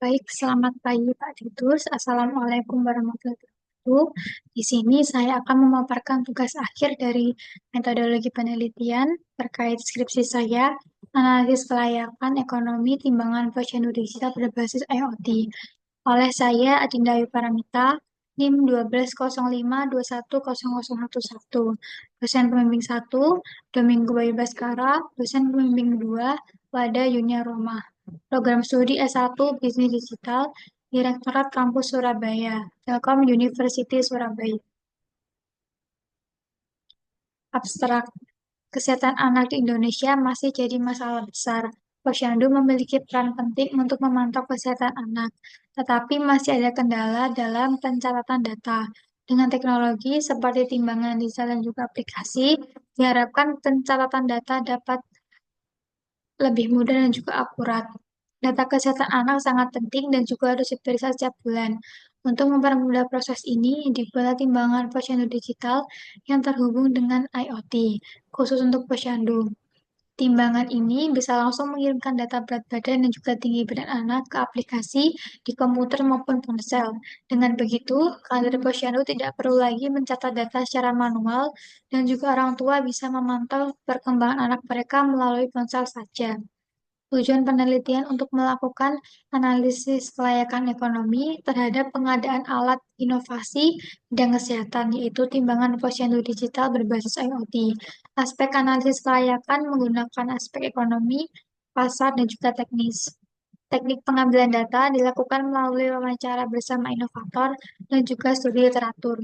Baik, selamat pagi Pak Titus. Assalamualaikum warahmatullahi wabarakatuh. Di sini saya akan memaparkan tugas akhir dari metodologi penelitian terkait skripsi saya, analisis kelayakan ekonomi timbangan posyandu digital berbasis IoT. Oleh saya, Adinda Ayu Paramita, NIM 1205210011. Dosen pembimbing 1, Domingo Bayu Baskara, dosen pembimbing 2, Wada Yunia Roma. Program studi S1 Bisnis Digital, Direktorat Kampus Surabaya, Telkom University Surabaya. Abstrak, kesehatan anak di Indonesia masih jadi masalah besar. Posyandu memiliki peran penting untuk memantau kesehatan anak, tetapi masih ada kendala dalam pencatatan data. Dengan teknologi seperti timbangan digital dan juga aplikasi, diharapkan pencatatan data dapat lebih mudah dan juga akurat. Data kesehatan anak sangat penting dan juga harus diperiksa setiap bulan. Untuk mempermudah proses ini, dibuat timbangan posyandu digital yang terhubung dengan IoT, khusus untuk posyandu. Timbangan ini bisa langsung mengirimkan data berat badan dan juga tinggi badan anak ke aplikasi di komputer maupun ponsel. Dengan begitu, kader posyandu tidak perlu lagi mencatat data secara manual dan juga orang tua bisa memantau perkembangan anak mereka melalui ponsel saja. Tujuan penelitian untuk melakukan analisis kelayakan ekonomi terhadap pengadaan alat inovasi bidang kesehatan, yaitu timbangan posyandu digital berbasis IoT. Aspek analisis kelayakan menggunakan aspek ekonomi, pasar, dan juga teknis. Teknik pengambilan data dilakukan melalui wawancara bersama inovator dan juga studi literatur.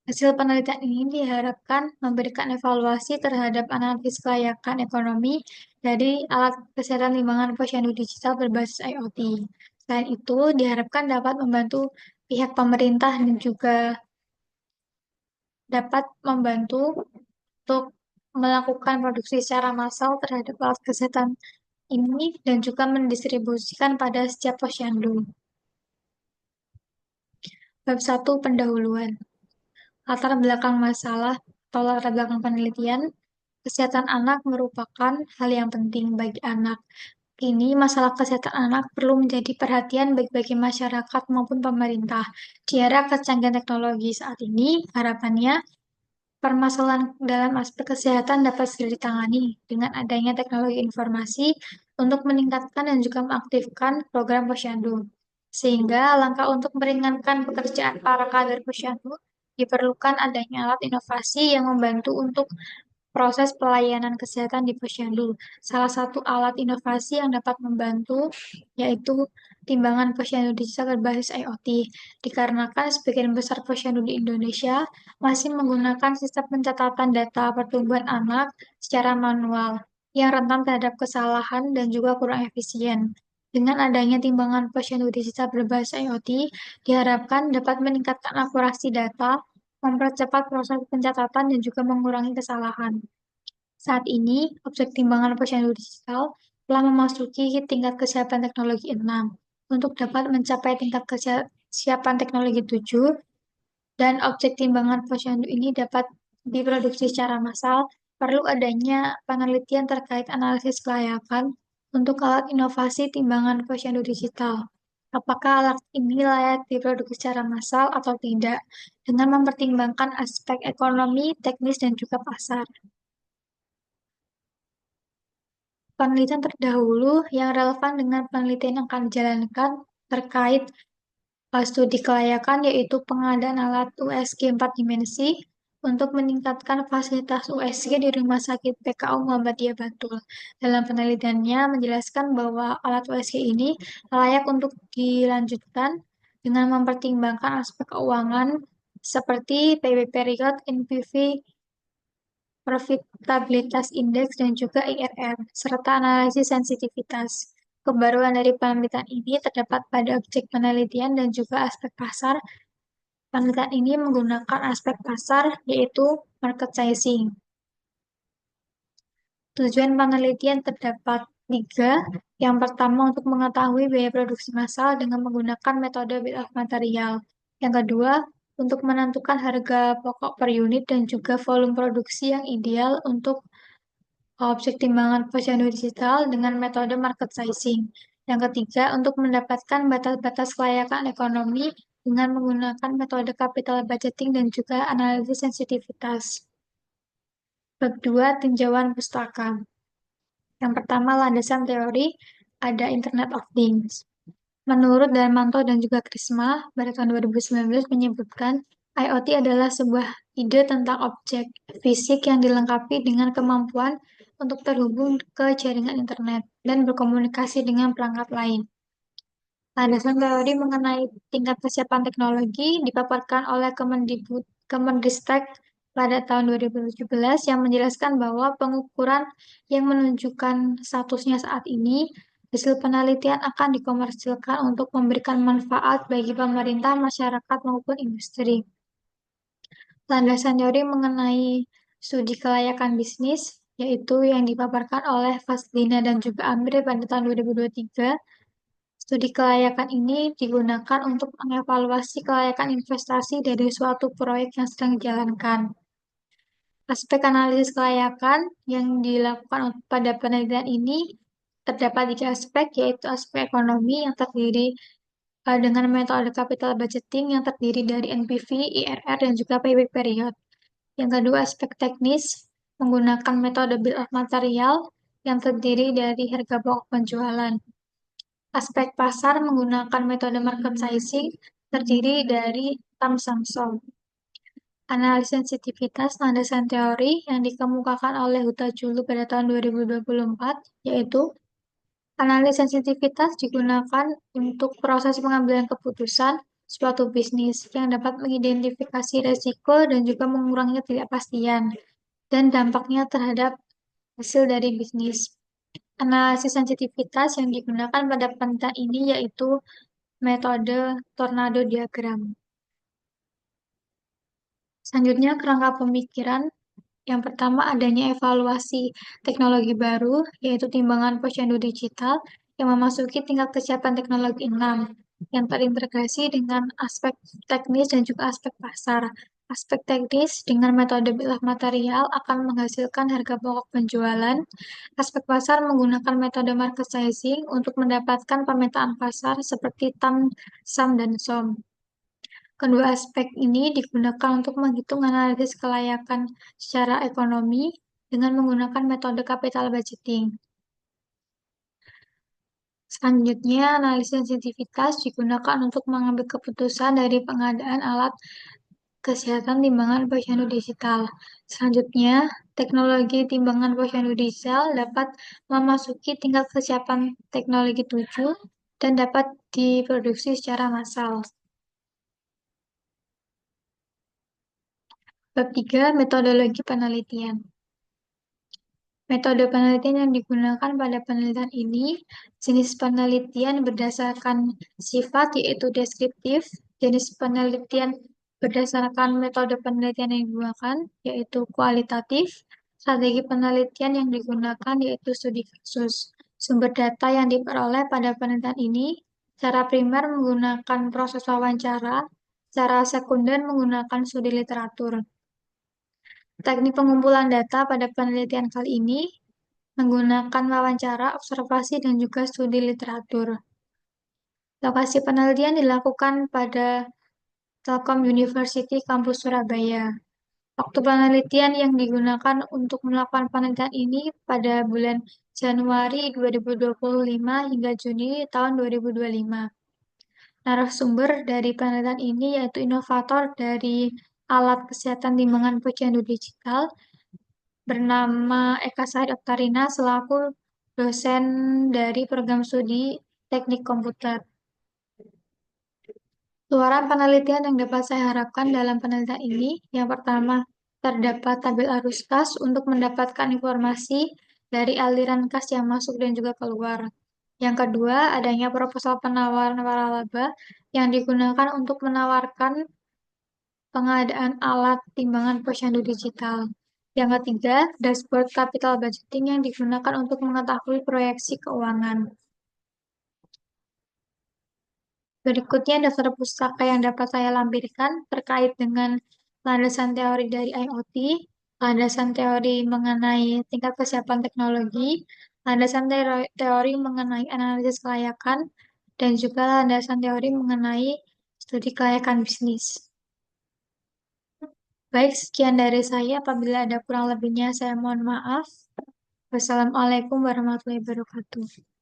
Hasil penelitian ini diharapkan memberikan evaluasi terhadap analisis kelayakan ekonomi dari alat kesehatan timbangan posyandu digital berbasis IoT. Selain itu, diharapkan dapat membantu pihak pemerintah dan juga dapat membantu untuk melakukan produksi secara massal terhadap alat kesehatan ini dan juga mendistribusikan pada setiap posyandu. Bab 1 pendahuluan. Latar belakang masalah atau latar belakang penelitian, kesehatan anak merupakan hal yang penting bagi anak. Kini, masalah kesehatan anak perlu menjadi perhatian bagi masyarakat maupun pemerintah. Di era kecanggihan teknologi saat ini, harapannya permasalahan dalam aspek kesehatan dapat segera ditangani dengan adanya teknologi informasi untuk meningkatkan dan juga mengaktifkan program posyandu. Sehingga langkah untuk meringankan pekerjaan para kader posyandu diperlukan adanya alat inovasi yang membantu untuk proses pelayanan kesehatan di posyandu. Salah satu alat inovasi yang dapat membantu yaitu timbangan posyandu digital berbasis IoT, dikarenakan sebagian besar posyandu di Indonesia masih menggunakan sistem pencatatan data pertumbuhan anak secara manual yang rentan terhadap kesalahan dan juga kurang efisien. Dengan adanya timbangan posyandu digital berbasis IoT, diharapkan dapat meningkatkan akurasi data, mempercepat proses pencatatan, dan juga mengurangi kesalahan. Saat ini, objek timbangan posyandu digital telah memasuki tingkat kesiapan teknologi 6. Untuk dapat mencapai tingkat kesiapan teknologi 7, dan objek timbangan posyandu ini dapat diproduksi secara massal, perlu adanya penelitian terkait analisis kelayakan untuk alat inovasi timbangan posyandu digital. Apakah alat ini layak diproduksi secara massal atau tidak, dengan mempertimbangkan aspek ekonomi, teknis, dan juga pasar. Penelitian terdahulu yang relevan dengan penelitian yang akan dijalankan terkait studi kelayakan yaitu pengadaan alat USG 4 dimensi untuk meningkatkan fasilitas USG di Rumah Sakit PKU Muhammadiyah Bantul. Dalam penelitiannya menjelaskan bahwa alat USG ini layak untuk dilanjutkan dengan mempertimbangkan aspek keuangan seperti PB period, NPV, profitabilitas indeks, dan juga IRR, serta analisis sensitivitas. Kebaruan dari penelitian ini terdapat pada objek penelitian dan juga aspek pasar. Penelitian ini menggunakan aspek pasar, yaitu market sizing. Tujuan penelitian terdapat tiga. Yang pertama, untuk mengetahui biaya produksi massal dengan menggunakan metode bill of material. Yang kedua, untuk menentukan harga pokok per unit dan juga volume produksi yang ideal untuk objek timbangan posyandu digital dengan metode market sizing. Yang ketiga, untuk mendapatkan batas-batas kelayakan ekonomi dengan menggunakan metode capital budgeting dan juga analisis sensitivitas. Bab 2, tinjauan pustaka. Yang pertama, landasan teori, ada Internet of Things. Menurut Darmanto dan juga Krisma, pada tahun 2019 menyebutkan IoT adalah sebuah ide tentang objek fisik yang dilengkapi dengan kemampuan untuk terhubung ke jaringan internet dan berkomunikasi dengan perangkat lain. Landasan teori mengenai tingkat kesiapan teknologi dipaparkan oleh Kemendikbud pada tahun 2017 yang menjelaskan bahwa pengukuran yang menunjukkan statusnya saat ini, hasil penelitian akan dikomersilkan untuk memberikan manfaat bagi pemerintah, masyarakat, maupun industri. Landasan teori mengenai studi kelayakan bisnis, yaitu yang dipaparkan oleh Faslina dan juga Amir pada tahun 2023. Studi kelayakan ini digunakan untuk mengevaluasi kelayakan investasi dari suatu proyek yang sedang dijalankan. Aspek analisis kelayakan yang dilakukan pada penelitian ini terdapat 3 aspek, yaitu aspek ekonomi yang terdiri dengan metode capital budgeting yang terdiri dari NPV, IRR, dan juga payback period. Yang kedua, aspek teknis menggunakan metode bill of material yang terdiri dari harga pokok penjualan. Aspek pasar menggunakan metode market sizing terdiri dari Tam Samsung. Analisis sensitivitas landasan teori yang dikemukakan oleh Huta Julu pada tahun 2024, yaitu analisis sensitivitas digunakan untuk proses pengambilan keputusan suatu bisnis yang dapat mengidentifikasi resiko dan juga mengurangi ketidakpastian dan dampaknya terhadap hasil dari bisnis. Analisis sensitivitas yang digunakan pada penelitian ini yaitu metode tornado diagram. Selanjutnya, kerangka pemikiran. Yang pertama, adanya evaluasi teknologi baru, yaitu timbangan posyandu digital, yang memasuki tingkat kesiapan teknologi 6, yang terintegrasi dengan aspek teknis dan juga aspek pasar. Aspek teknis dengan metode bill of material akan menghasilkan harga pokok penjualan. Aspek pasar menggunakan metode market sizing untuk mendapatkan pemetaan pasar seperti TAM, SAM, dan SOM. Kedua aspek ini digunakan untuk menghitung analisis kelayakan secara ekonomi dengan menggunakan metode capital budgeting. Selanjutnya, analisis sensitivitas digunakan untuk mengambil keputusan dari pengadaan alat kesehatan timbangan posyandu digital. Selanjutnya, teknologi timbangan posyandu digital dapat memasuki tingkat kesiapan teknologi 7 dan dapat diproduksi secara massal. Bab 3, metodologi penelitian. Metode penelitian yang digunakan pada penelitian ini, jenis penelitian berdasarkan sifat yaitu deskriptif, jenis penelitian berdasarkan metode penelitian yang digunakan yaitu kualitatif, strategi penelitian yang digunakan yaitu studi kasus. Sumber data yang diperoleh pada penelitian ini, cara primer menggunakan proses wawancara, cara sekunder menggunakan studi literatur. Teknik pengumpulan data pada penelitian kali ini menggunakan wawancara, observasi, dan juga studi literatur. Lokasi penelitian dilakukan pada Telkom University Kampus Surabaya. Waktu penelitian yang digunakan untuk melakukan penelitian ini pada bulan Januari 2025 hingga Juni tahun 2025. Narasumber dari penelitian ini yaitu inovator dari alat kesehatan timbangan posyandu digital bernama Eka Sahid Oktarina selaku dosen dari program studi teknik komputer. Luaran penelitian yang dapat saya harapkan dalam penelitian ini, yang pertama, terdapat tabel arus kas untuk mendapatkan informasi dari aliran kas yang masuk dan juga keluar. Yang kedua, adanya proposal penawaran waralaba yang digunakan untuk menawarkan pengadaan alat timbangan posyandu digital. Yang ketiga, dashboard capital budgeting yang digunakan untuk mengetahui proyeksi keuangan. Berikutnya daftar pustaka yang dapat saya lampirkan terkait dengan landasan teori dari IoT. landasan teori mengenai tingkat kesiapan teknologi, landasan teori mengenai analisis kelayakan, dan juga landasan teori mengenai studi kelayakan bisnis. Baik, sekian dari saya. Apabila ada kurang lebihnya, saya mohon maaf. Wassalamualaikum warahmatullahi wabarakatuh.